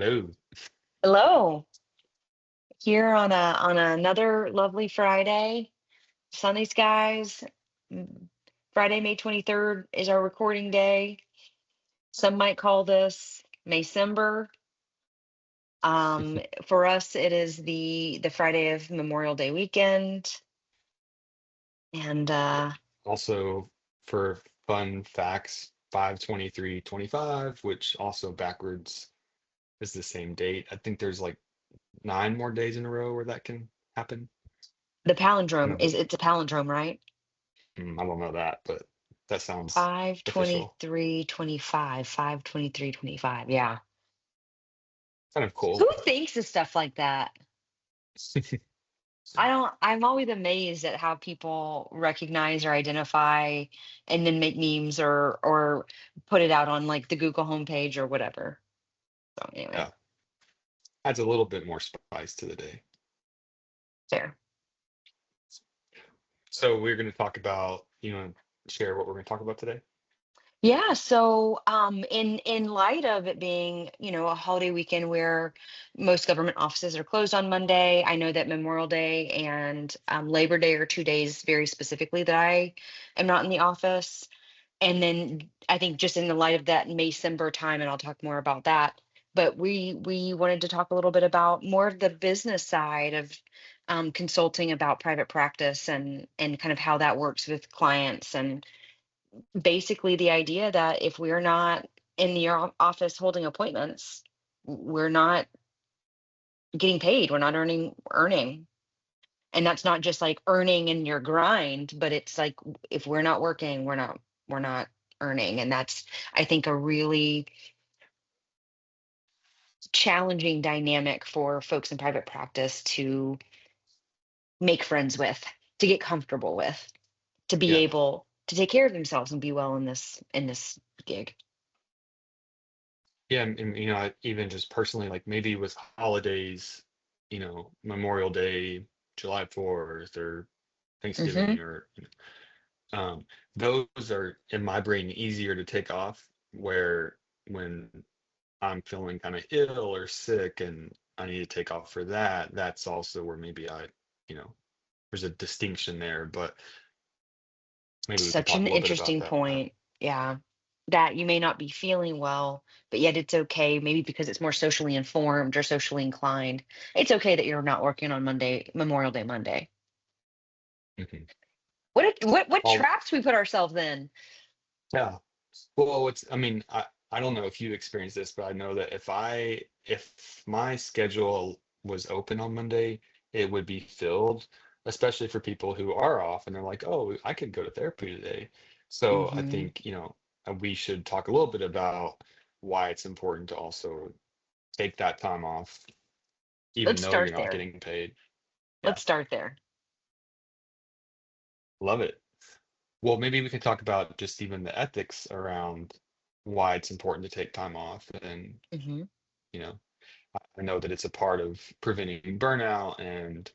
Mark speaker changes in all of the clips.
Speaker 1: Hello.
Speaker 2: Hello, here on another lovely Friday. Sunny skies. Mm, Friday, May 23rd is our recording day. Some might call this Maycember. For us, it is the Friday of Memorial Day weekend, and
Speaker 1: Yeah. Also, for fun facts, 5/23/25, which also backwards is the same date. I think there's like 9 more days in a row where that can happen.
Speaker 2: the
Speaker 1: I
Speaker 2: palindrome
Speaker 1: don't know,
Speaker 2: is it's a palindrome, right?
Speaker 1: I don't know that, but that sounds
Speaker 2: Five
Speaker 1: official.
Speaker 2: twenty three 25. 5/23/25. Yeah.
Speaker 1: Kind of cool.
Speaker 2: Who thinks of stuff like that? I'm always amazed at how people recognize or identify and then make memes or put it out on like the Google homepage or whatever. So anyway,
Speaker 1: Yeah, adds a little bit more spice to the day.
Speaker 2: fair.
Speaker 1: So we're going to talk about, share what we're going to talk about today.
Speaker 2: Yeah, so in light of it being, a holiday weekend where most government offices are closed on Monday, I know that Memorial Day and Labor Day are 2 days very specifically that I am not in the office. And then I think just in the light of that Maycember time, and I'll talk more about that. But we wanted to talk a little bit about more of the business side of consulting about private practice and kind of how that works with clients, and basically the idea that if we're not in the office holding appointments, we're not getting paid. We're not earning. And that's not just like earning in your grind, but it's like if we're not working, we're not earning. And that's, I think, a really challenging dynamic for folks in private practice to make friends with, to get comfortable with, to be
Speaker 1: Yeah.
Speaker 2: able to take care of themselves and be well in this gig.
Speaker 1: Yeah, and even just personally, like maybe with holidays, Memorial Day, July 4th, or
Speaker 2: Hmm.
Speaker 1: Thanksgiving, or those are in my brain easier to take off. Where when I'm feeling kind of ill or sick and I need to take off for that, that's also where maybe you know, there's a distinction there. But maybe we can
Speaker 2: Such
Speaker 1: talk
Speaker 2: an
Speaker 1: a little bit about
Speaker 2: interesting
Speaker 1: that.
Speaker 2: point. Yeah. That you may not be feeling well, but yet it's okay, maybe because it's more socially informed or socially inclined. It's okay that you're not working on Monday, Memorial Day Monday.
Speaker 1: Mhm.
Speaker 2: What
Speaker 1: All,
Speaker 2: traps we put ourselves in?
Speaker 1: yeah. Well, I mean, I don't know if you experienced this, but I know that if my schedule was open on Monday, it would be filled, especially for people who are off and they're like, oh, I could go to therapy today. So I
Speaker 2: Hmm.
Speaker 1: think, we should talk a little bit about why it's important to also take that time off, even
Speaker 2: Let's
Speaker 1: though you're
Speaker 2: start
Speaker 1: not
Speaker 2: there.
Speaker 1: getting paid. Yeah,
Speaker 2: Let's start there.
Speaker 1: love it. Well, maybe we can talk about just even the ethics around why it's important to take time off and,
Speaker 2: Hmm.
Speaker 1: you know, I know that it's a part of preventing burnout, and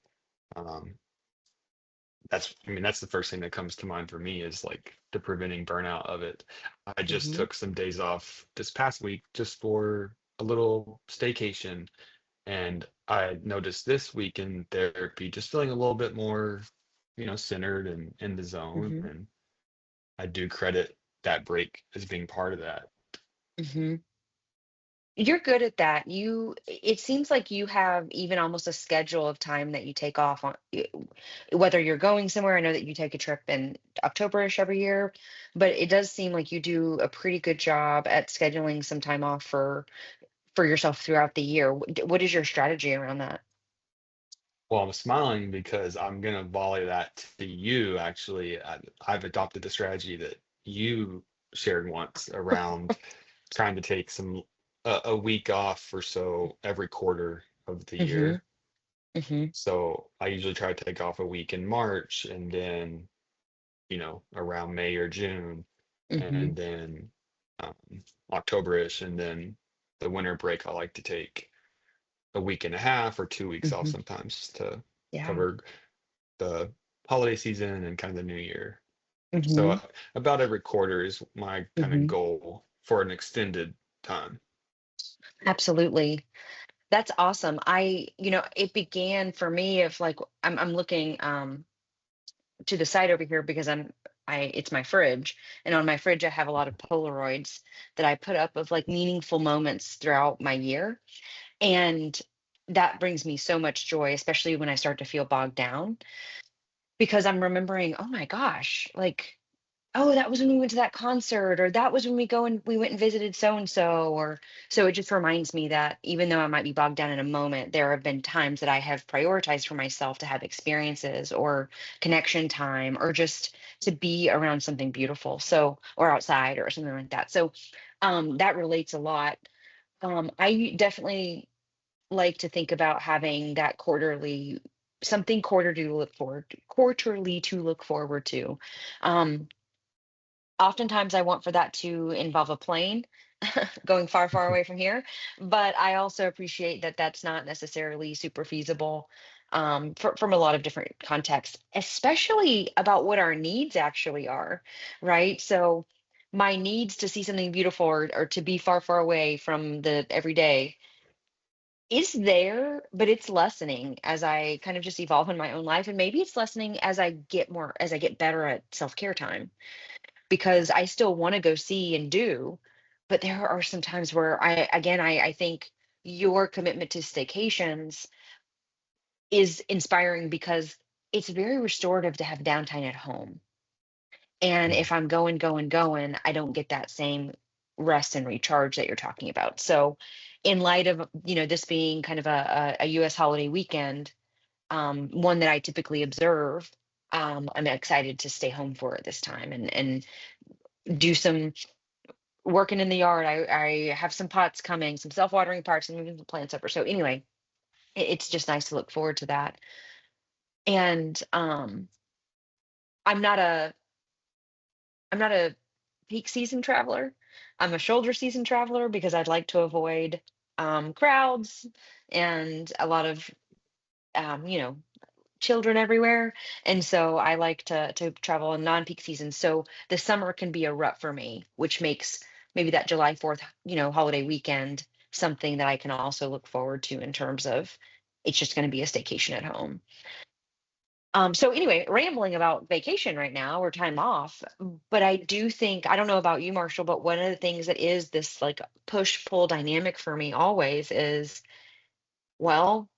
Speaker 1: um, I mean, that's the first thing that comes to mind for me is like the preventing burnout of it. I just
Speaker 2: Hmm.
Speaker 1: took some days off this past week just for a little staycation, and I noticed this week in therapy just feeling a little bit more, centered and in the zone,
Speaker 2: Hmm.
Speaker 1: and I do credit that break as being part of that.
Speaker 2: Hmm. You're good at that. It seems like you have even almost a schedule of time that you take off on, whether you're going somewhere. I know that you take a trip in October-ish every year, but it does seem like you do a pretty good job at scheduling some time off for yourself throughout the year. What is your strategy around that?
Speaker 1: Well, I'm smiling because I'm gonna volley that to you. Actually, I've adopted the strategy that you shared once around trying to take a week off or so every quarter of the
Speaker 2: Hmm.
Speaker 1: year.
Speaker 2: Hmm.
Speaker 1: So I usually try to take off a week in March, and then around May or June,
Speaker 2: Hmm.
Speaker 1: and then October-ish, and then the winter break I like to take a week and a half or 2 weeks off
Speaker 2: Hmm.
Speaker 1: sometimes to
Speaker 2: Yeah.
Speaker 1: cover the holiday season and kind of the new year. So
Speaker 2: Hmm.
Speaker 1: about every quarter is my kind of
Speaker 2: Hmm.
Speaker 1: goal for an extended time.
Speaker 2: Absolutely. That's awesome. It began for me of like I'm looking to the side over here because it's my fridge, and on my fridge I have a lot of Polaroids that I put up of like meaningful moments throughout my year. And that brings me so much joy, especially when I start to feel bogged down, because I'm remembering, oh my gosh, like, oh, that was when we went to that concert, or that was when we went and visited so and so, or so it just reminds me that even though I might be bogged down in a moment, there have been times that I have prioritized for myself to have experiences or connection time or just to be around something beautiful. So, or outside or something like that. So that relates a lot. I definitely like to think about having that something quarterly to look forward to. Um, Oftentimes I want for that to involve a plane going far, far away from here. But I also appreciate that that's not necessarily super feasible from a lot of different contexts, especially about what our needs actually are, right? So my needs to see something beautiful or to be far, far away from the everyday is there, but it's lessening as I kind of just evolve in my own life. And maybe it's lessening as I get better at self-care time, because I still want to go see and do, but there are some times where I think your commitment to staycations is inspiring because it's very restorative to have downtime at home. And
Speaker 1: Mhm.
Speaker 2: if I'm going, going, going, I don't get that same rest and recharge that you're talking about. So, in light of this being kind of a U.S. holiday weekend, one that I typically observe, I'm excited to stay home for it this time and do some working in the yard. I have some pots coming, some self-watering parts, and moving the plants over. So anyway, it's just nice to look forward to that. And I'm not a I'm not a peak season traveler. I'm a shoulder season traveler because I'd like to avoid crowds and a lot of you know children everywhere. And so I like to travel in non-peak seasons. So the summer can be a rut for me, which makes maybe that July 4th, holiday weekend something that I can also look forward to in terms of it's just going to be a staycation at home. So anyway, rambling about vacation right now or time off, but I do think, I don't know about you, Marshall, but one of the things that is this like push pull dynamic for me always is, well,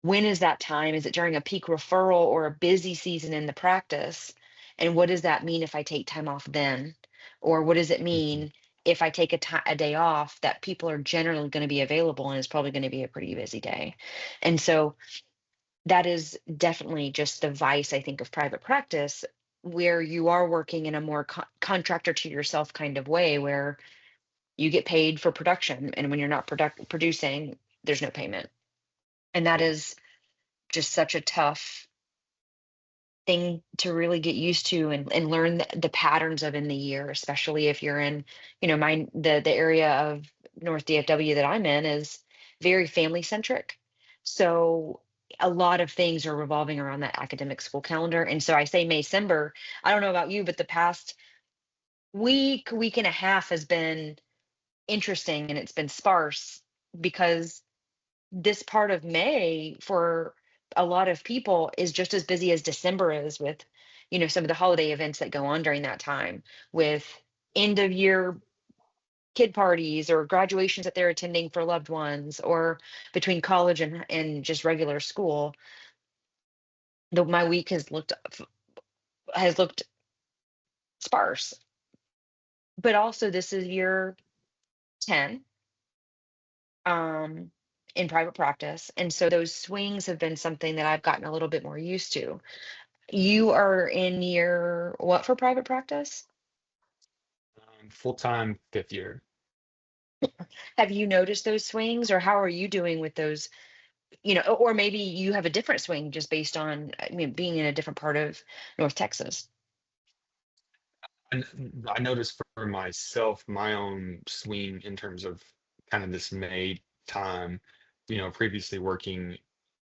Speaker 2: when is that time? Is it during a peak referral or a busy season in the practice? And what does that mean if I take time off then? Or what does it
Speaker 1: Mhm.
Speaker 2: mean if I take a day off that people are generally going to be available and it's probably going to be a pretty busy day? And so that is definitely just the vice, I think, of private practice, where you are working in a more contractor to yourself kind of way, where you get paid for production. And when you're not producing, there's no payment. And that
Speaker 1: Yeah.
Speaker 2: is just such a tough thing to really get used to and learn the patterns of in the year, especially if you're in, the area of North DFW that I'm in is very family centric. So a lot of things are revolving around that academic school calendar. And so I say Maycember, I don't know about you, but the past week and a half has been interesting and it's been sparse because this part of May for a lot of people is just as busy as December is with, some of the holiday events that go on during that time with end of year kid parties or graduations that they're attending for loved ones or between college and just regular school. My week has looked sparse, but also this is year 10 um in private practice. And so those swings have been something that I've gotten a little bit more used to. You are in your what for private practice?
Speaker 1: Full-time fifth year.
Speaker 2: Have you noticed those swings, or how are you doing with those? Or maybe you have a different swing just based on, I mean, being in a different part of North Texas.
Speaker 1: And I noticed for myself, my own swing in terms of kind of this May time, previously working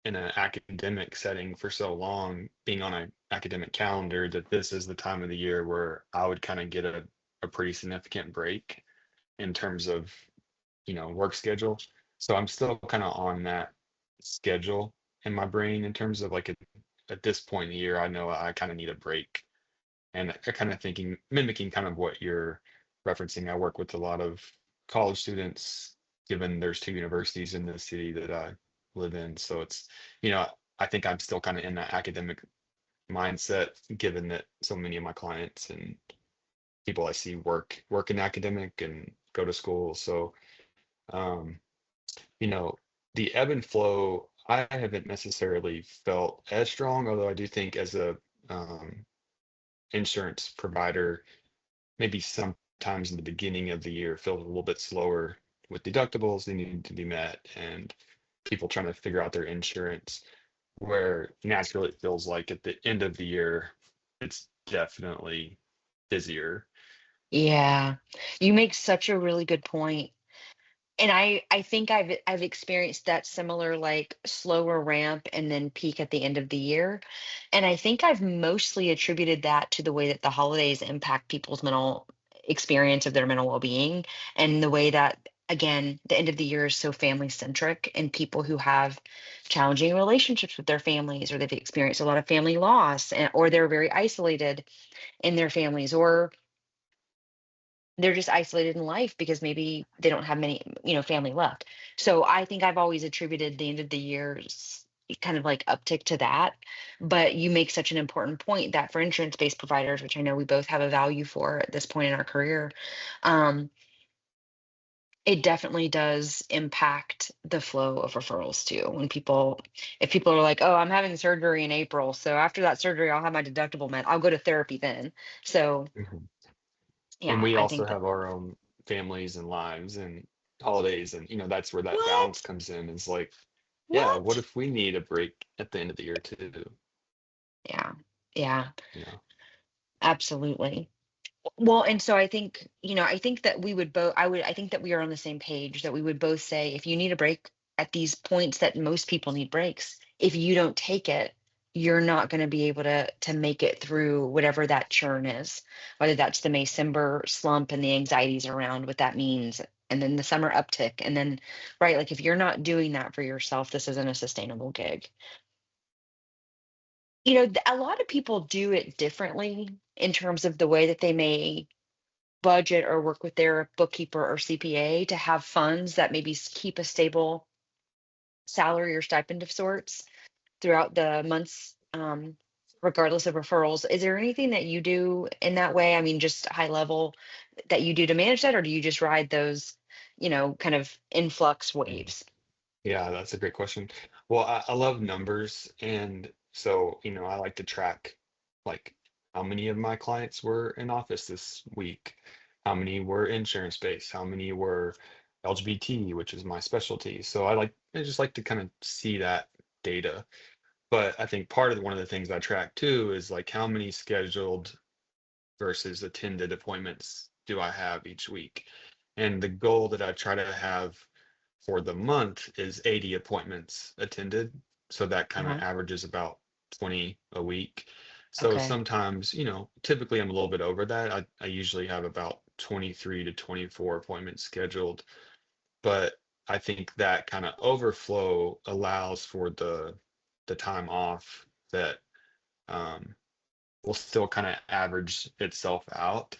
Speaker 1: in an academic setting for so long, being on an academic calendar, that this is the time of the year where I would kind of get a pretty significant break in terms of work schedule. So I'm still kind of on that schedule in my brain in terms of like at this point in the year, I know I kind of need a break. And I kind of thinking, mimicking kind of what you're referencing. I work with a lot of college students, given there's two universities in the city that I live in. So it's, you know, I think I'm still kind of in that academic mindset, given that so many of my clients and people I see work in academic and go to school. So um, you know, the ebb and flow, I haven't necessarily felt as strong, although I do think as a um, insurance provider, maybe sometimes in the beginning of the year feels a little bit slower with deductibles they need to be met and people trying to figure out their insurance, where naturally it feels like at the end of the year, it's definitely busier.
Speaker 2: Yeah, you make such a really good point. And I think I've experienced that similar, like, slower ramp and then peak at the end of the year, and I think I've mostly attributed that to the way that the holidays impact people's mental experience of their mental well-being, and the way that, again, the end of the year is so family centric, and people who have challenging relationships with their families, or they've experienced a lot of family loss, or they're very isolated in their families, or they're just isolated in life because maybe they don't have many, family left. So I think I've always attributed the end of the year's kind of like uptick to that. But you make such an important point that for insurance-based providers, which I know we both have a value for at this point in our career, um, it definitely does impact the flow of referrals too. If people are like, oh, I'm having surgery in April, so after that surgery, I'll have my deductible met. I'll go to therapy then. So
Speaker 1: Mhm. And
Speaker 2: yeah,
Speaker 1: we
Speaker 2: I
Speaker 1: also
Speaker 2: think that.
Speaker 1: have our own families and lives and holidays, and that's where that balance
Speaker 2: What?
Speaker 1: comes in. It's like, yeah, what
Speaker 2: What?
Speaker 1: if we need a break at the end of the year too?
Speaker 2: Yeah. Yeah,
Speaker 1: You know?
Speaker 2: absolutely. Well, and so I think that we would both, I think that we are on the same page, that we would both say if you need a break at these points that most people need breaks, if you don't take it, you're not going to be able to make it through whatever that churn is, whether that's the December slump and the anxieties around what that means, and then the summer uptick. And then, right, like if you're not doing that for yourself, this isn't a sustainable gig. A lot of people do it differently in terms of the way that they may budget or work with their bookkeeper or CPA to have funds that maybe keep a stable salary or stipend of sorts throughout the months, regardless of referrals. Is there anything that you do in that way? I mean, just high level that you do to manage that, or do you just ride those, kind of influx
Speaker 1: Mhm.
Speaker 2: waves?
Speaker 1: Yeah, that's a great question. Well, I love numbers, and so I like to track like how many of my clients were in office this week, how many were insurance based, how many were LGBT, which is my specialty. So I just like to kind of see that data. But I think part of one of the things I track too is like how many scheduled versus attended appointments do I have each week? And the goal that I try to have for the month is 80 appointments attended. So that kind of
Speaker 2: Uh-huh.
Speaker 1: averages about 20 a week. So
Speaker 2: Okay.
Speaker 1: sometimes, typically I'm a little bit over that. I usually have about 23 to 24 appointments scheduled, but I think that kind of overflow allows for the time off that um, will still kind of average itself out.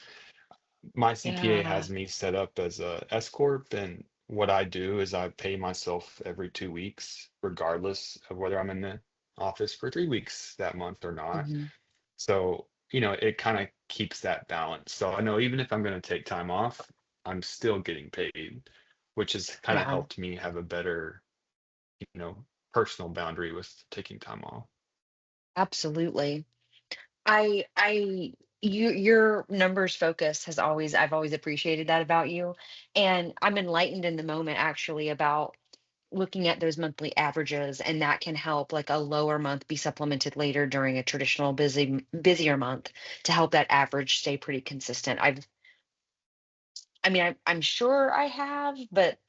Speaker 1: My CPA
Speaker 2: Yeah.
Speaker 1: has me set up as a S corp, and what I do is I pay myself every 2 weeks, regardless of whether I'm in the office for 3 weeks that month or not.
Speaker 2: Hmm.
Speaker 1: So, it kind of keeps that balance. So I know even if I'm going to take time off, I'm still getting paid, which has kind of
Speaker 2: Yeah.
Speaker 1: helped me have a better, you know, personal boundary with taking time off.
Speaker 2: Absolutely. I your numbers focus I've always appreciated that about you. And I'm enlightened in the moment actually about looking at those monthly averages, and that can help like a lower month be supplemented later during a traditional busier month to help that average stay pretty consistent. I mean, I'm sure I have, but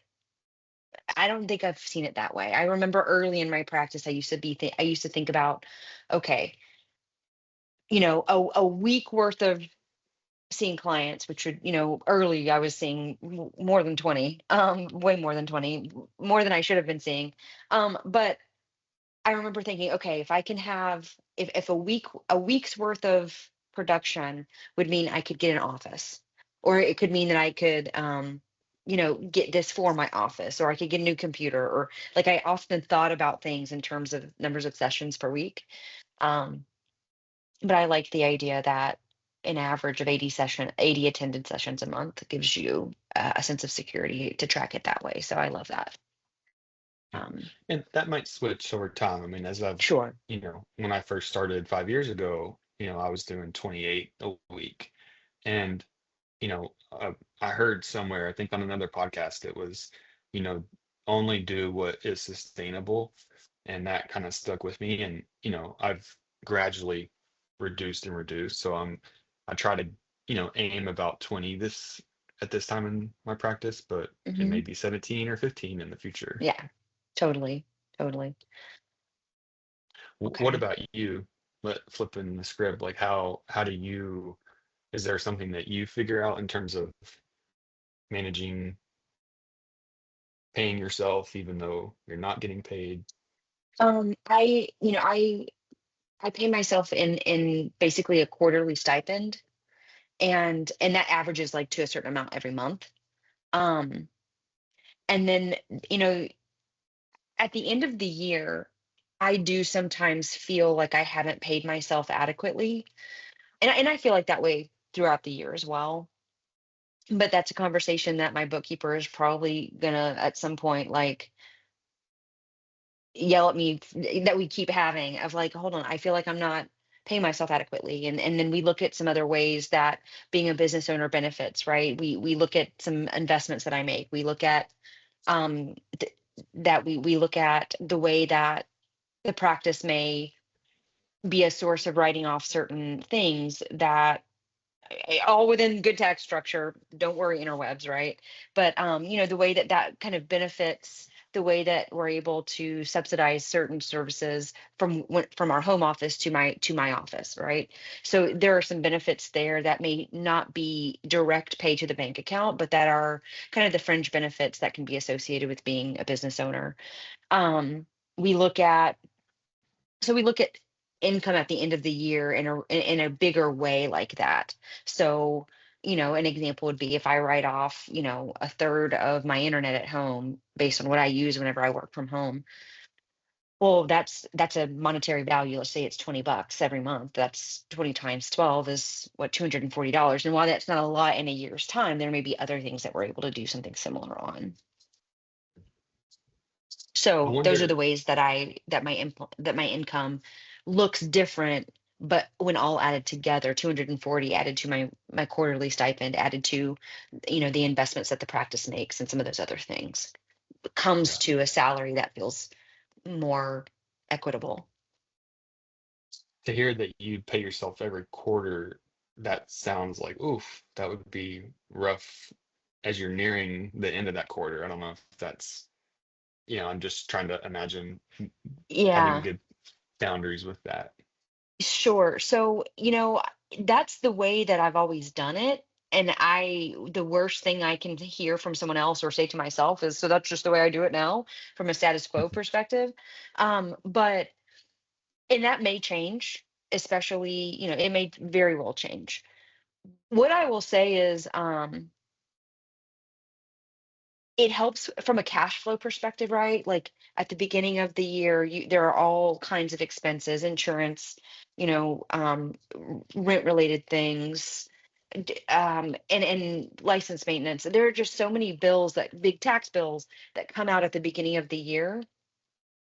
Speaker 2: I don't think I've seen it that way. I remember early in my practice I used to think about, okay, a week worth of seeing clients, which would, early I was seeing more than 20, way more than 20, more than I should have been seeing. But I remember thinking, okay, if I can have, if a week's worth of production would mean I could get an office, or it could mean that I could, get this for my office, or I could get a new computer, or like I often thought about things in terms of numbers of sessions per week. Um, but I like the idea that an average of 80 attended sessions a month gives you a sense of security to track it that way. So I love that.
Speaker 1: Yeah.
Speaker 2: Um,
Speaker 1: And that might switch over time. I mean, as
Speaker 2: sure.
Speaker 1: when I first started 5 years ago, I was doing 28 a week. And, I heard somewhere, I think on another podcast, it was, you know, only do what is sustainable. And that kind of stuck with me. And, I've gradually reduced and reduced. So I try to, aim about 20 at this time in my practice, but it
Speaker 2: Hmm.
Speaker 1: may be 17 or 15 in the future.
Speaker 2: Yeah, totally. Totally.
Speaker 1: What
Speaker 2: Okay.
Speaker 1: about you? Flipping the script, like how do you, is there something that you figure out in terms of managing paying yourself even though you're not getting paid?
Speaker 2: I pay myself in basically a quarterly stipend, and that averages like to a certain amount every month. Um, and then, you know, at the end of the year, I do sometimes feel like I haven't paid myself adequately. And I feel like that way throughout the year as well. But that's a conversation that my bookkeeper is probably gonna at some point like yell at me that we keep having of like, hold on, I feel like I'm not paying myself adequately. And then we look at some other ways that being a business owner benefits, right? We look at some investments that I make. We look at um that we look at the way that the practice may be a source of writing off certain things that all within good tax structure. Don't worry, interwebs, right? But the way that that kind of benefits the way that we're able to subsidize certain services from our home office to my office, right? So there are some benefits there that may not be direct pay to the bank account, but that are kind of the fringe benefits that can be associated with being a business owner. Um, we look at we look at income at the end of the year in a bigger way like that. So, an example would be if I write off, a third of my internet at home based on what I use whenever I work from home. Well, that's a monetary value. Let's say it's $20 every month. That's 20 times 12 is what, $240. And while that's not a lot in a year's time, there may be other things that we're able to do something similar on.
Speaker 1: I
Speaker 2: So those are the
Speaker 1: wonder,
Speaker 2: ways that that my income looks different, but when all added together, 240 added to my quarterly stipend, added to, the investments that the practice makes and some of those other things, comes
Speaker 1: yeah,
Speaker 2: to a salary that feels more equitable.
Speaker 1: to hear that you pay yourself every quarter, that sounds like, oof, that would be rough as you're nearing the end of that quarter. I don't know if that's, I'm just trying to imagine having
Speaker 2: Yeah,
Speaker 1: good boundaries with that.
Speaker 2: sure. So, that's the way that I've always done it. And the worst thing I can hear from someone else or say to myself is, so that's just the way I do it now from a status quo perspective. But and that may change, especially, it may very well change. What I will say is, it helps from a cash flow perspective, right? Like at the beginning of the year, there are all kinds of expenses, insurance, rent related things, and license maintenance. There are just so many bills, that big tax bills that come out at the beginning of the year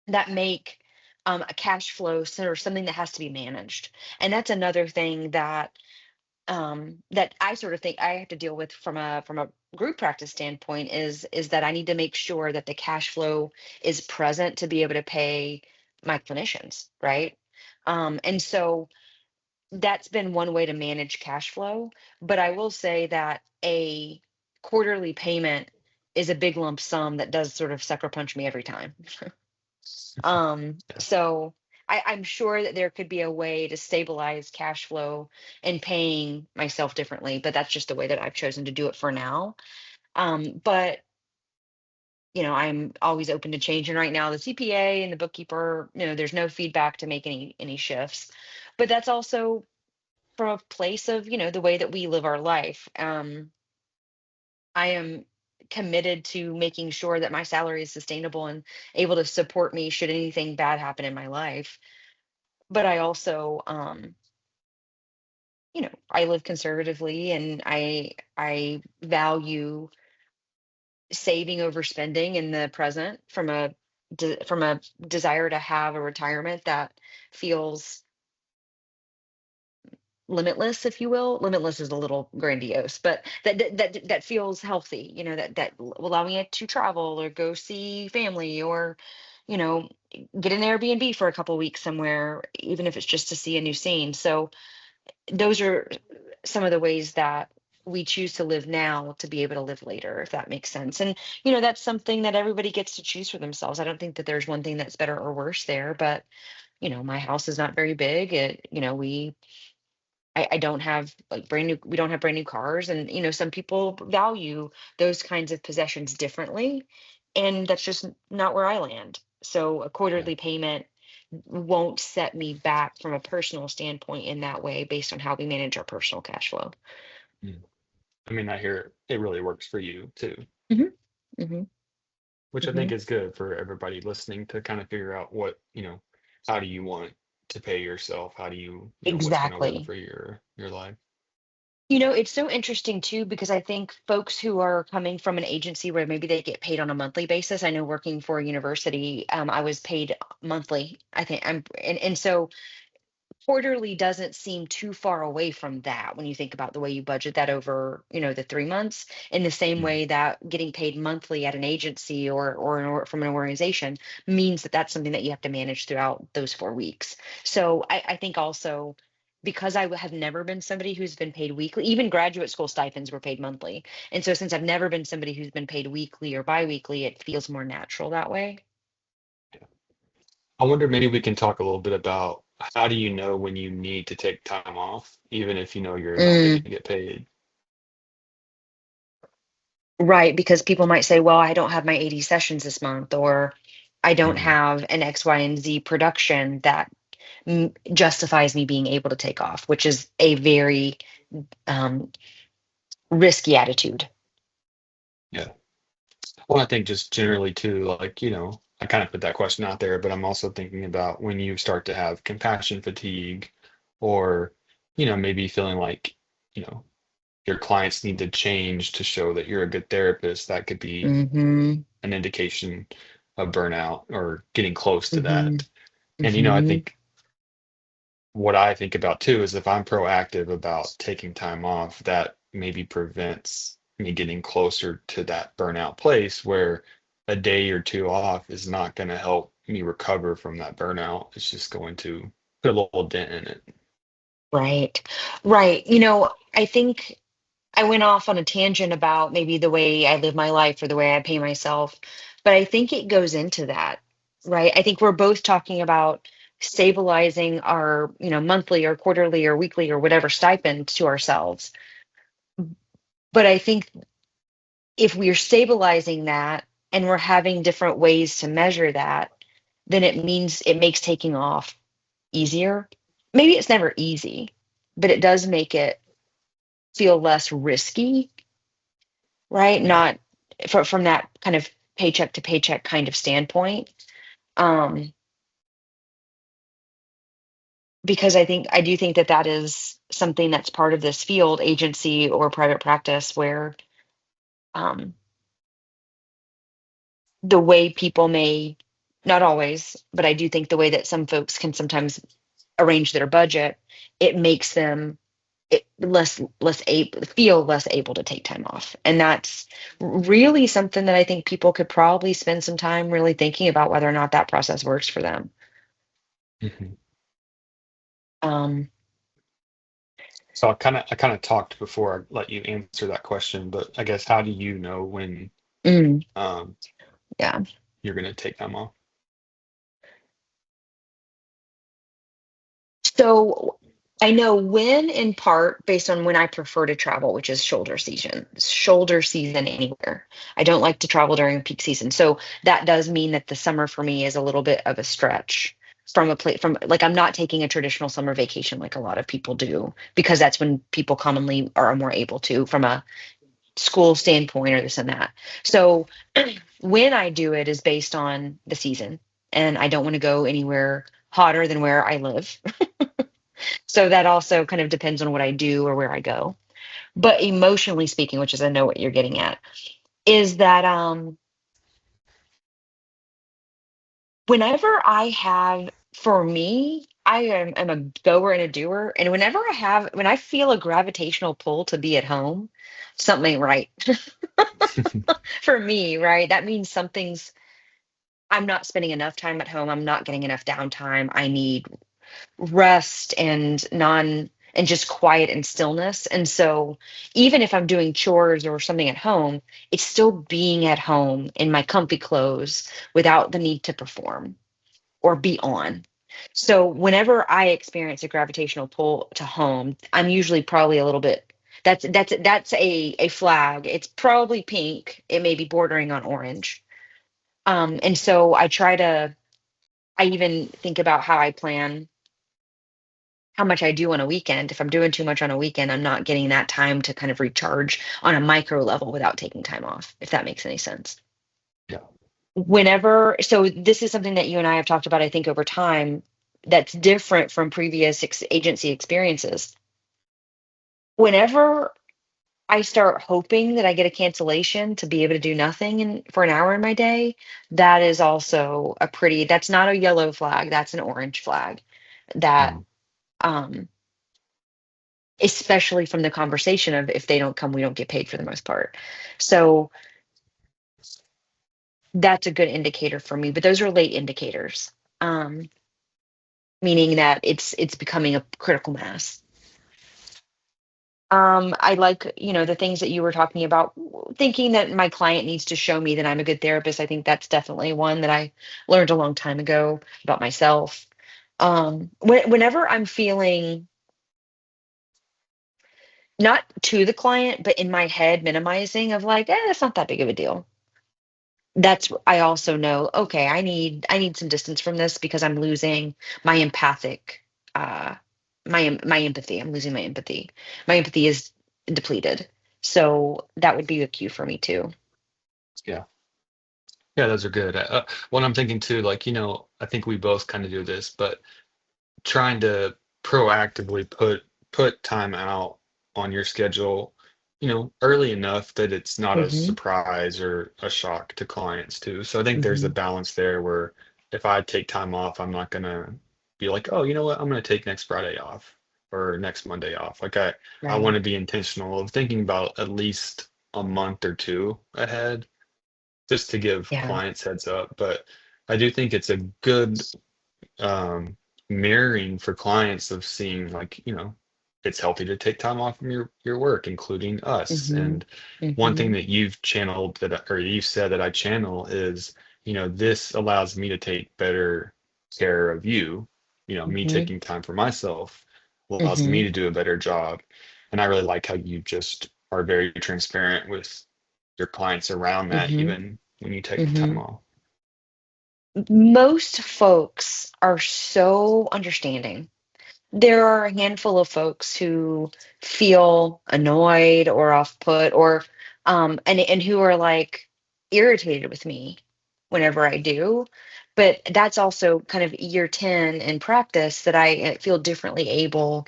Speaker 2: that make a cash flow sort of something that has to be managed. And that's another thing that I sort of think I have to deal with from a group practice standpoint is that I need to make sure that the cash flow is present to be able to pay my clinicians, right? And so that's been one way to manage cash flow. But I will say that a quarterly payment is a big lump sum that does sort of sucker punch me every time.
Speaker 1: Yeah.
Speaker 2: So I'm sure that there could be a way to stabilize cash flow and paying myself differently, but that's just the way that I've chosen to do it for now. But I'm always open to change. And right now, the CPA and the bookkeeper, there's no feedback to make any shifts. But that's also from a place of the way that we live our life. I am committed to making sure that my salary is sustainable and able to support me should anything bad happen in my life. But I also, I live conservatively, and I value saving over spending in the present from a desire to have a retirement that feels limitless, if you will. Limitless is a little grandiose, but that feels healthy, that will allow me to travel or go see family, or you know get an Airbnb for a couple weeks somewhere, even if it's just to see a new scene. So those are some of the ways that we choose to live now to be able to live later, if that makes sense. And that's something that everybody gets to choose for themselves. I don't think that there's one thing that's better or worse there, but my house is not very big. I don't have like brand new we don't have brand new cars, and some people value those kinds of possessions differently, and that's just not where I land. So a
Speaker 1: Yeah.
Speaker 2: quarterly payment won't set me back from a personal standpoint in that way, based on how we manage our personal cash flow.
Speaker 1: Mm. I mean, I hear it really works for you too,
Speaker 2: Hmm. Hmm.
Speaker 1: which I think
Speaker 2: Hmm.
Speaker 1: is good for everybody listening to kind of figure out how do you want to pay yourself? How do what's going to work
Speaker 2: Exactly.
Speaker 1: for your life?
Speaker 2: It's so interesting too, because I think folks who are coming from an agency where maybe they get paid on a monthly basis. I know working for a university, I was paid monthly. I think and so quarterly doesn't seem too far away from that when you think about the way you budget that over, the 3 months, in the same
Speaker 1: Mm.
Speaker 2: way that getting paid monthly at an agency from an organization means that that's something that you have to manage throughout those 4 weeks. So I think also, because have never been somebody who's been paid weekly. Even graduate school stipends were paid monthly. And so since I've never been somebody who's been paid weekly or biweekly, it feels more natural that way.
Speaker 1: I wonder, maybe we can talk a little bit about how do you know when you need to take time off, even if you know you're not going to
Speaker 2: Mm.
Speaker 1: get paid.
Speaker 2: Right, because people might say, well, I don't have my 80 sessions this month, or I don't
Speaker 1: Hmm.
Speaker 2: have an X, Y, and Z production that justifies me being able to take off, which is a very um, risky attitude.
Speaker 1: Yeah. Well, I think just generally too, like, I kind of put that question out there, but I'm also thinking about when you start to have compassion fatigue, or, maybe feeling like, you know, your clients need to change to show that you're a good therapist. That could be
Speaker 2: Mm-hmm.
Speaker 1: an indication of burnout or getting close to
Speaker 2: Mm-hmm.
Speaker 1: that. And, I
Speaker 2: Mm-hmm.
Speaker 1: think what I think about too is if I'm proactive about taking time off, that maybe prevents me getting closer to that burnout place where a day or two off is not going to help me recover from that burnout. It's just going to put a little dent in it.
Speaker 2: Right. Right. I think I went off on a tangent about maybe the way I live my life or the way I pay myself, but I think it goes into that, right? I think we're both talking about stabilizing our, monthly or quarterly or weekly or whatever stipend to ourselves. But I think if we're stabilizing that and we're having different ways to measure that, then it means it makes taking off easier. Maybe it's never easy, but it does make it feel less risky, right?
Speaker 1: Yeah.
Speaker 2: Not from that kind of paycheck to paycheck kind of standpoint. Um, because I do think that that is something that's part of this field, agency or private practice, where um, the way people may, not always, but I do think the way that some folks can sometimes arrange their budget, it makes them less able feel less able to take time off. And that's really something that I think people could probably spend some time really thinking about whether or not that process works for them.
Speaker 1: Mhm.
Speaker 2: um
Speaker 1: So I kind of talked before I let you answer that question, but I guess how do you know when
Speaker 2: mm,
Speaker 1: um,
Speaker 2: yeah.
Speaker 1: you're going to take time off?
Speaker 2: So I know when, in part, based on when I prefer to travel, which is shoulder season anywhere. I don't like to travel during peak season. So that does mean that the summer for me is a little bit of a stretch from a place from like I'm not taking a traditional summer vacation like a lot of people do because that's when people commonly are more able to from a school standpoint or this and that. So when I do it is based on the season and I don't want to go anywhere hotter than where I live. So that also kind of depends on what I do or where I go. But emotionally speaking, which is I know what you're getting at, is that whenever I have for me, am a goer and a doer. And when I feel a gravitational pull to be at home, something ain't right for me, right? That means I'm not spending enough time at home. I'm not getting enough downtime. I need rest and just quiet and stillness. And so even if I'm doing chores or something at home, it's still being at home in my comfy clothes without the need to perform or be on. So whenever I experience a gravitational pull to home, I'm usually probably a little bit that's a flag. It's probably pink. It may be bordering on orange. And so I even think about how I plan how much I do on a weekend. If I'm doing too much on a weekend, I'm not getting that time to kind of recharge on a micro level without taking time off, if that makes any sense.
Speaker 1: Yeah.
Speaker 2: So this is something that you and I have talked about, I think, over time that's different from previous agency experiences. Whenever I start hoping that I get a cancellation to be able to do nothing for an hour in my day, that is also that's not a yellow flag, that's an orange flag. That,
Speaker 1: Mm.
Speaker 2: um, especially from the conversation of if they don't come, we don't get paid for the most part. So that's a good indicator for me, but those are late indicators, meaning that it's becoming a critical mass. I like, the things that you were talking about, thinking that my client needs to show me that I'm a good therapist. I think that's definitely one that I learned a long time ago about myself. Whenever I'm feeling not to the client, but in my head minimizing of like, it's not that big of a deal. I also know, okay, I need some distance from this because I'm losing my empathic, uh, my empathy. I'm losing my empathy. My empathy is depleted. So that would be a cue for me too.
Speaker 1: Yeah. Yeah, those are good. What I'm thinking too, like, I think we both kind of do this, but trying to proactively put time out on your schedule, early enough that it's not a
Speaker 2: Hmm.
Speaker 1: surprise or a shock to clients too. So I think there's a
Speaker 2: Hmm.
Speaker 1: balance there where if I take time off, I'm not gonna be like, oh, you know what, I'm gonna take next Friday off or next Monday off. Like I want
Speaker 2: Right.
Speaker 1: to be intentional of thinking about at least a month or two ahead just to give
Speaker 2: Yeah.
Speaker 1: clients heads up. But I do think it's a good um, mirroring for clients of seeing like, it's healthy to take time off from your work, including us.
Speaker 2: Hmm.
Speaker 1: And one thing
Speaker 2: Hmm.
Speaker 1: that you've channeled or you said that I channel is, this allows me to take better care of you. Me
Speaker 2: Hmm.
Speaker 1: taking time for myself allows me
Speaker 2: Hmm.
Speaker 1: to do a better job. And I really like how you just are very transparent with your clients around that,
Speaker 2: Hmm.
Speaker 1: even when you take the time
Speaker 2: Hmm.
Speaker 1: off.
Speaker 2: Most folks are so understanding. There are a handful of folks who feel annoyed or off put or and who are like irritated with me whenever I do. But that's also kind of year 10 in practice that I feel differently able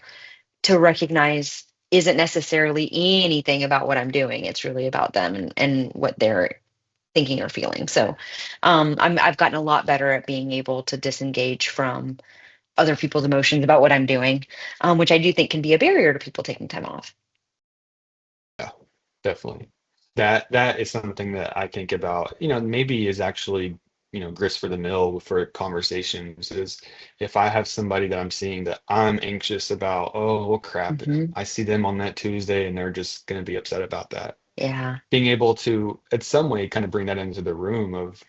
Speaker 2: to recognize isn't necessarily anything about what I'm doing. It's really about them and what they're thinking or feeling. So I've gotten a lot better at being able to disengage from other people's emotions about what I'm doing, which I do think can be a barrier to people taking time off.
Speaker 1: Yeah, definitely. That is something that I think about, maybe is actually, grist for the mill for conversations is if I have somebody that I'm seeing that I'm anxious about, oh, well, crap,
Speaker 2: Hmm.
Speaker 1: I see them on that Tuesday and they're just going to be upset about that.
Speaker 2: Yeah.
Speaker 1: Being able to, at some way, kind of bring that into the room of,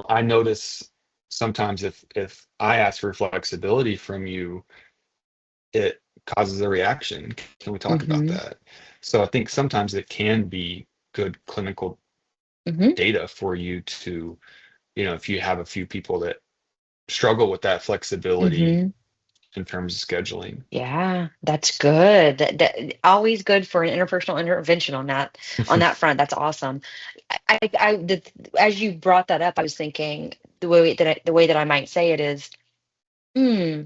Speaker 1: I notice sometimes if I ask for flexibility from you, it causes a reaction. Can we talk about
Speaker 2: Mm-hmm.
Speaker 1: that? So I think sometimes it can be good clinical
Speaker 2: Mm-hmm.
Speaker 1: data for you to, if you have a few people that struggle with that flexibility
Speaker 2: Mm-hmm.
Speaker 1: in terms of scheduling.
Speaker 2: Yeah, that's good. That always good for an interpersonal intervention on that front. That's awesome. As you brought that up, I was thinking the way that I might say it is, hmm,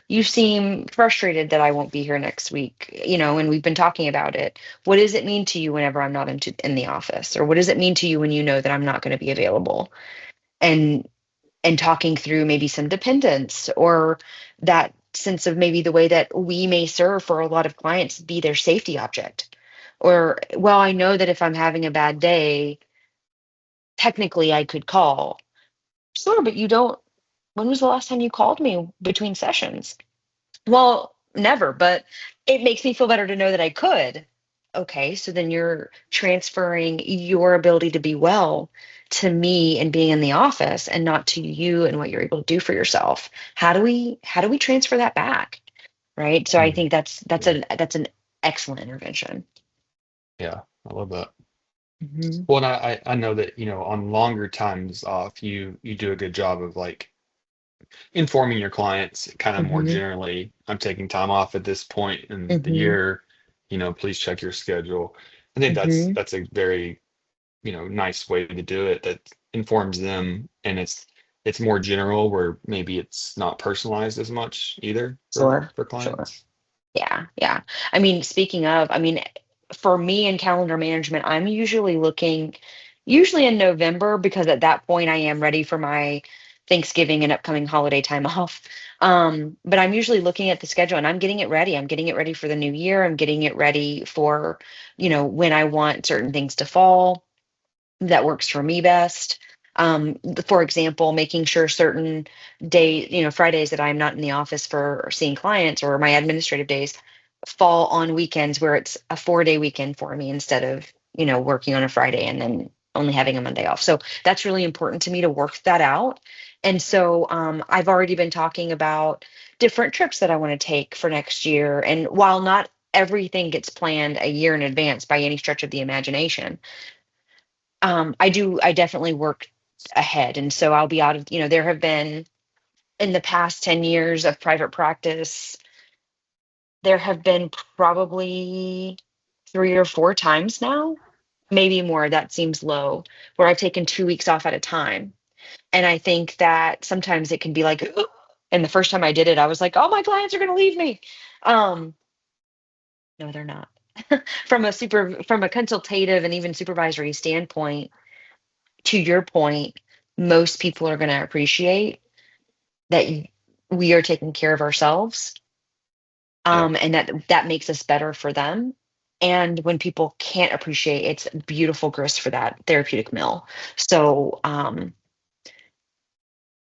Speaker 2: you seem frustrated that I won't be here next week, and we've been talking about it. What does it mean to you whenever I'm not in the office? Or what does it mean to you when you know that I'm not going to be available? And talking through maybe some dependence or that sense of maybe the way that we may serve for a lot of clients be their safety object. Or, well, I know that if I'm having a bad day, technically I could call. Sure, but you don't. When was the last time you called me between sessions? Well, never, but it makes me feel better to know that I could. Okay, so then you're transferring your ability to be well to me and being in the office and not to you and what you're able to do for yourself. How do we transfer that back? Right? So I
Speaker 1: Mm,
Speaker 2: think
Speaker 1: yeah,
Speaker 2: that's an excellent intervention.
Speaker 1: yeah, I love that.
Speaker 2: Hmm.
Speaker 1: Well, and I know that, on longer times off, you do a good job of like informing your clients kind of more
Speaker 2: Hmm.
Speaker 1: generally. I'm taking time off at this point in the
Speaker 2: Hmm.
Speaker 1: year, please check your schedule. I think that's
Speaker 2: Hmm.
Speaker 1: that's a very, nice way to do it that informs them, and it's more general where maybe it's not personalized as much either for
Speaker 2: Sure.
Speaker 1: for
Speaker 2: Sure.
Speaker 1: clients.
Speaker 2: Yeah, yeah. I mean, speaking of, for me in calendar management, I'm usually in November because at that point I am ready for my Thanksgiving and upcoming holiday time off. But I'm usually looking at the schedule and I'm getting it ready. I'm getting it ready for the new year. I'm getting it ready for, when I want certain things to fall that works for me best. For example, making sure certain day, Fridays that I'm not in the office for seeing clients or my administrative days fall on weekends where it's a 4-day weekend for me instead of, working on a Friday and then only having a Monday off. So that's really important to me to work that out. And so I've already been talking about different trips that I want to take for next year. And while not everything gets planned a year in advance by any stretch of the imagination, I definitely work ahead. And so I'll be out of, there have been in the past 10 years of private practice, there have been probably 3 or 4 times now, maybe more, that seems low, where I've taken 2 weeks off at a time. And I think that sometimes it can be like, "Ugh." And the first time I did it, I was like, oh, my clients are going to leave me. Um, no, they're not. From a consultative and even supervisory standpoint, to your point, most people are going to appreciate that we are taking care of ourselves,
Speaker 1: Yeah.
Speaker 2: and that makes us better for them. And when people can't appreciate, it's beautiful grist for that therapeutic mill. So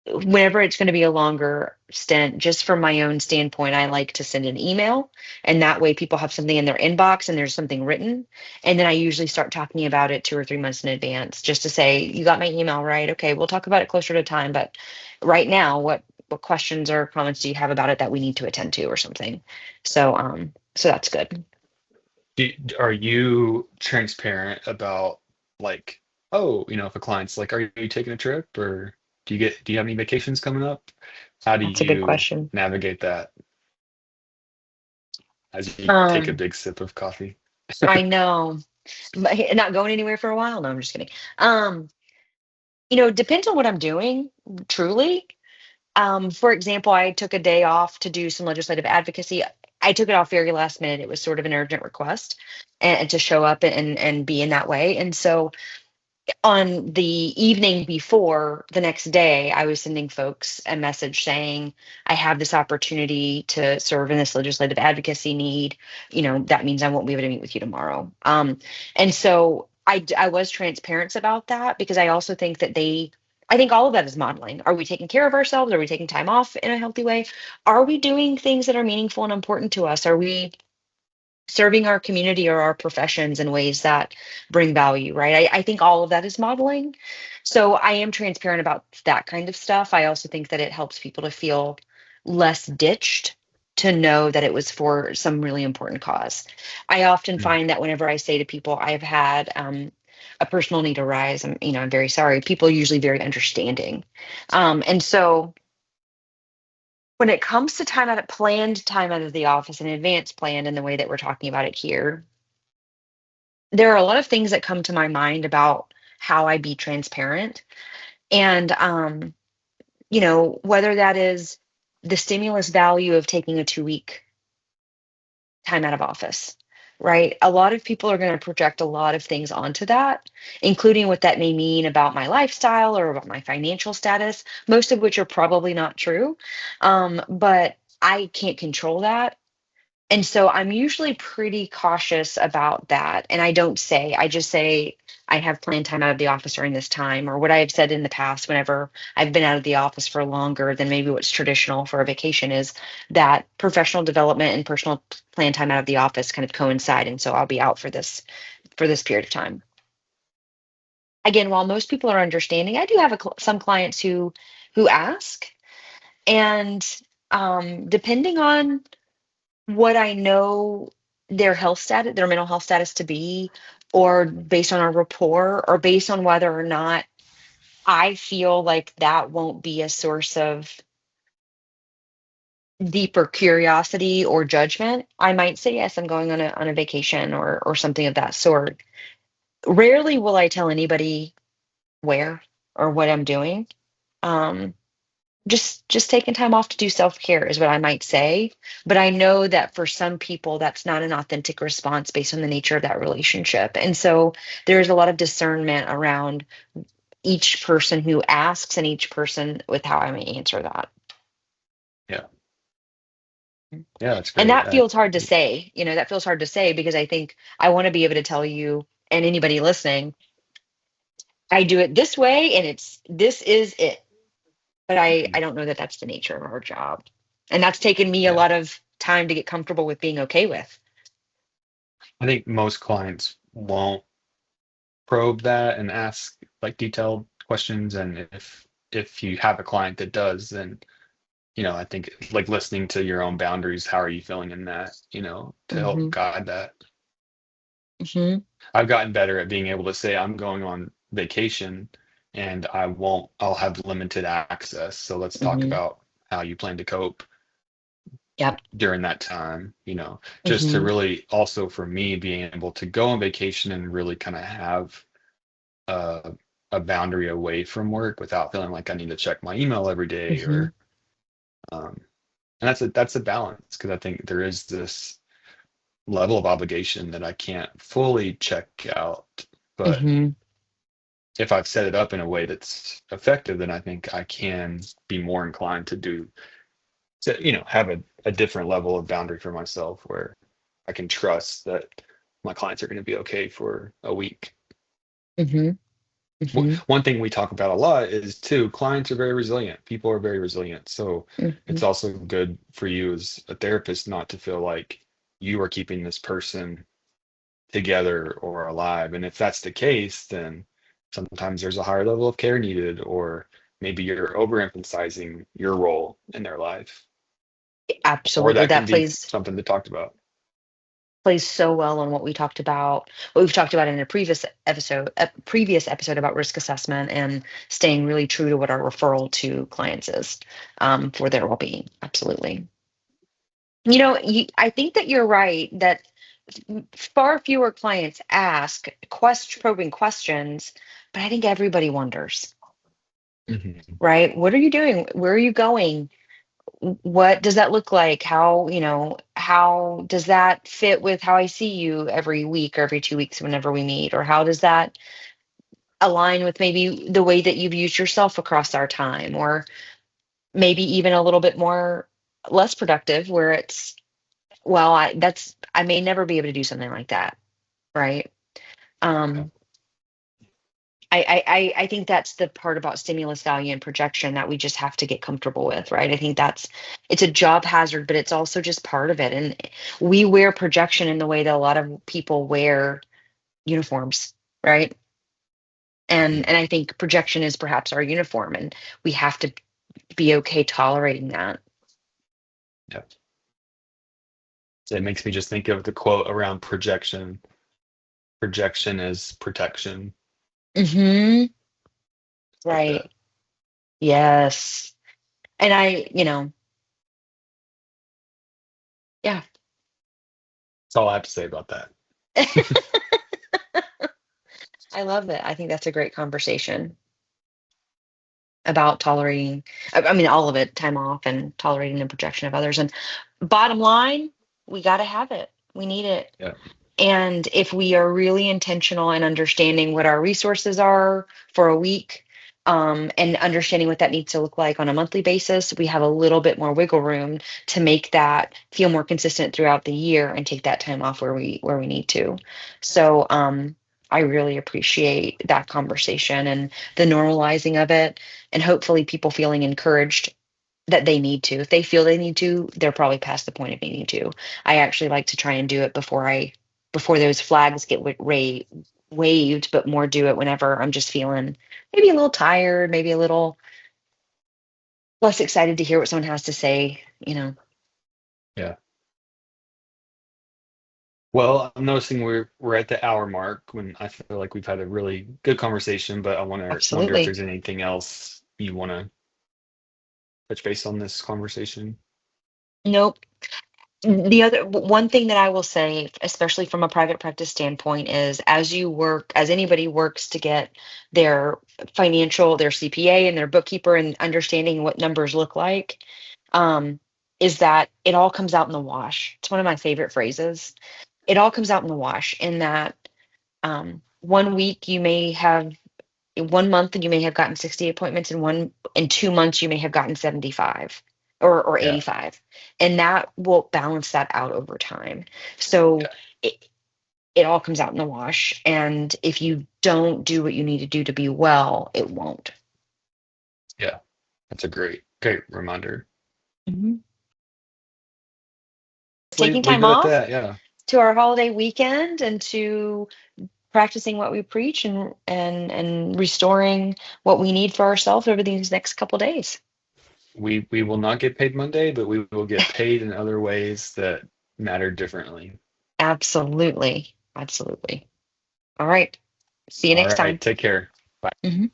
Speaker 2: whenever it's going to be a longer stint, just from my own standpoint, I like to send an email, and that way people have something in their inbox and there's something written. And then I usually start talking about it 2 or 3 months in advance, just to say, you got my email, right? Okay, we'll talk about it closer to time. But right now, what questions or comments do you have about it that we need to attend to or something? So that's good.
Speaker 1: Are you transparent about like, oh, if a client's like, are you taking a trip, or do you have any vacations coming up? How do
Speaker 2: That's a good
Speaker 1: you
Speaker 2: question.
Speaker 1: navigate that as you take a
Speaker 2: Um,
Speaker 1: big sip of coffee?
Speaker 2: I know, but not going anywhere for a while. No, I'm just kidding. It depends on what I'm doing, truly. For example, I took a day off to do some legislative advocacy. I took it off very last minute. It was sort of an urgent request and to show up and be in that way. And so on the evening before the next day, I was sending folks a message saying, I have this opportunity to serve in this legislative advocacy need. That means I won't be able to meet with you tomorrow. And so I was transparent about that because I also think I think all of that is modeling. Are we taking care of ourselves? Are we taking time off in a healthy way? Are we doing things that are meaningful and important to us? Are we serving our community or our professions in ways that bring value, right? I think all of that is modeling. So I am transparent about that kind of stuff. I also think that it helps people to feel less ditched to know that it was for some really important cause. I often
Speaker 1: Mm.
Speaker 2: find that whenever I say to people, I've had a personal need arise, I'm very sorry. People are usually very understanding. And so when it comes to planned time out of the office and advanced planned in the way that we're talking about it here, there are a lot of things that come to my mind about how I be transparent. And, whether that is the stimulus value of taking a 2 week time out of office, right? A lot of people are going to project a lot of things onto that, including what that may mean about my lifestyle or about my financial status, most of which are probably not true. But I can't control that. And so I'm usually pretty cautious about that. And I just say, I have planned time out of the office during this time, or what I have said in the past whenever I've been out of the office for longer than maybe what's traditional for a vacation is that professional development and personal plan time out of the office kind of coincide. And so I'll be out for this period of time. Again, while most people are understanding, I do have some clients who ask, and depending on what I know their health status, their mental health status to be, or based on our rapport, or based on whether or not I feel like that won't be a source of deeper curiosity or judgment, I might say yes, I'm going on a vacation or something of that sort. Rarely will I tell anybody where or what I'm doing. Um, just taking time off to do self-care is what I might say, but I know that for some people that's not an authentic response based on the nature of that relationship. And so there's a lot of discernment around each person who asks and each person with how I may answer that.
Speaker 1: Yeah. Yeah, that's
Speaker 2: And
Speaker 1: great.
Speaker 2: that feels hard to say, that feels hard to say because I think I want to be able to tell you and anybody listening, I do it this way and this is it. But I don't know that that's the nature of our job. And that's taken me a
Speaker 1: Yeah.
Speaker 2: lot of time to get comfortable with being okay with.
Speaker 1: I think most clients won't probe that and ask like detailed questions. And if you have a client that does, then I think like listening to your own boundaries, how are you feeling in that, to help
Speaker 2: Hmm.
Speaker 1: guide that.
Speaker 2: Hmm.
Speaker 1: I've gotten better at being able to say I'm going on vacation and I'll have limited access. So let's talk
Speaker 2: Hmm.
Speaker 1: about how you plan to cope
Speaker 2: Yep.
Speaker 1: during that time, just to
Speaker 2: Hmm.
Speaker 1: really also for me being able to go on vacation and really kind of have a, a boundary away from work without feeling like I need to check my email every day
Speaker 2: Hmm.
Speaker 1: or and that's a balance because I think there is this level of obligation that I can't fully check out. But
Speaker 2: Hmm.
Speaker 1: if I've set it up in a way that's effective, then I think I can be more inclined have a different level of boundary for myself where I can trust that my clients are going to be okay for a week.
Speaker 2: Hmm. Hmm.
Speaker 1: One thing we talk about a lot is too, clients are very resilient. People are very resilient. So
Speaker 2: Hmm.
Speaker 1: it's also good for you as a therapist not to feel like you are keeping this person together or alive. And if that's the case, then sometimes there's a higher level of care needed, or maybe you're overemphasizing your role in their life, or
Speaker 2: Absolutely.
Speaker 1: that can
Speaker 2: That
Speaker 1: be
Speaker 2: plays
Speaker 1: something to talk about.
Speaker 2: plays so well on what we've talked about in a previous episode about risk assessment and staying really true to what our referral to clients is, for their well-being. Absolutely. I think that you're right that far fewer clients ask probing questions, but I think everybody wonders,
Speaker 1: Mhm.
Speaker 2: right? What are you doing? Where are you going? What does that look like? How does that fit with how I see you every week or every 2 weeks whenever we meet? Or how does that align with maybe the way that you've used yourself across our time? Or maybe even a little bit more less productive where it's, well, I may never be able to do something like that, right?
Speaker 1: Yeah.
Speaker 2: Um, I think that's the part about stimulus value and projection that we just have to get comfortable with, right? I think it's a job hazard, but it's also just part of it. And we wear projection in the way that a lot of people wear uniforms, right? And I think projection is perhaps our uniform, and we have to be okay tolerating that.
Speaker 1: Yeah. It makes me just think of the quote around projection. Projection is protection,
Speaker 2: Hmm.
Speaker 1: like that.
Speaker 2: Right. Yes. And yeah.
Speaker 1: That's all I have to say about that.
Speaker 2: I love it. I think that's a great conversation about tolerating, I mean, all of it, time off and tolerating the projection of others. And bottom line, we got to have it. We need it.
Speaker 1: Yeah.
Speaker 2: And if we are really intentional in understanding what our resources are for a week, and understanding what that needs to look like on a monthly basis, we have a little bit more wiggle room to make that feel more consistent throughout the year and take that time off where we need to. So I really appreciate that conversation and the normalizing of it, and hopefully people feeling encouraged that they need to. If they feel they need to, they're probably past the point of needing to. I actually like to try and do it before those flags get waved, but more do it whenever I'm just feeling maybe a little tired, maybe a little less excited to hear what someone has to say.
Speaker 1: Yeah. Well, I'm noticing we're at the hour mark when I feel like we've had a really good conversation, but I wonder if
Speaker 2: Absolutely.
Speaker 1: there's anything else you want to touch base on this conversation.
Speaker 2: Nope. The other one thing that I will say, especially from a private practice standpoint, is as anybody works to get their their CPA and their bookkeeper and understanding what numbers look like, um, is that it all comes out in the wash. It's one of my favorite phrases. It all comes out in the wash in that one week you may have in 1 month you may have gotten 60 appointments, in 2 months you may have gotten 75 or
Speaker 1: Yeah.
Speaker 2: 85, and that will balance that out over time. So
Speaker 1: Okay.
Speaker 2: it all comes out in the wash, and if you don't do what you need to do to be well, it won't.
Speaker 1: Yeah. That's a great reminder.
Speaker 2: Mhm. Taking
Speaker 1: Leave
Speaker 2: time
Speaker 1: it at
Speaker 2: off
Speaker 1: that. Yeah.
Speaker 2: to our holiday weekend and to practicing what we preach, and restoring what we need for ourselves over these next couple days.
Speaker 1: We will not get paid Monday, but we will get paid in other ways that matter differently.
Speaker 2: Absolutely. Absolutely. All right. See you
Speaker 1: All
Speaker 2: next
Speaker 1: right.
Speaker 2: time.
Speaker 1: Take care. Bye.
Speaker 2: Mhm.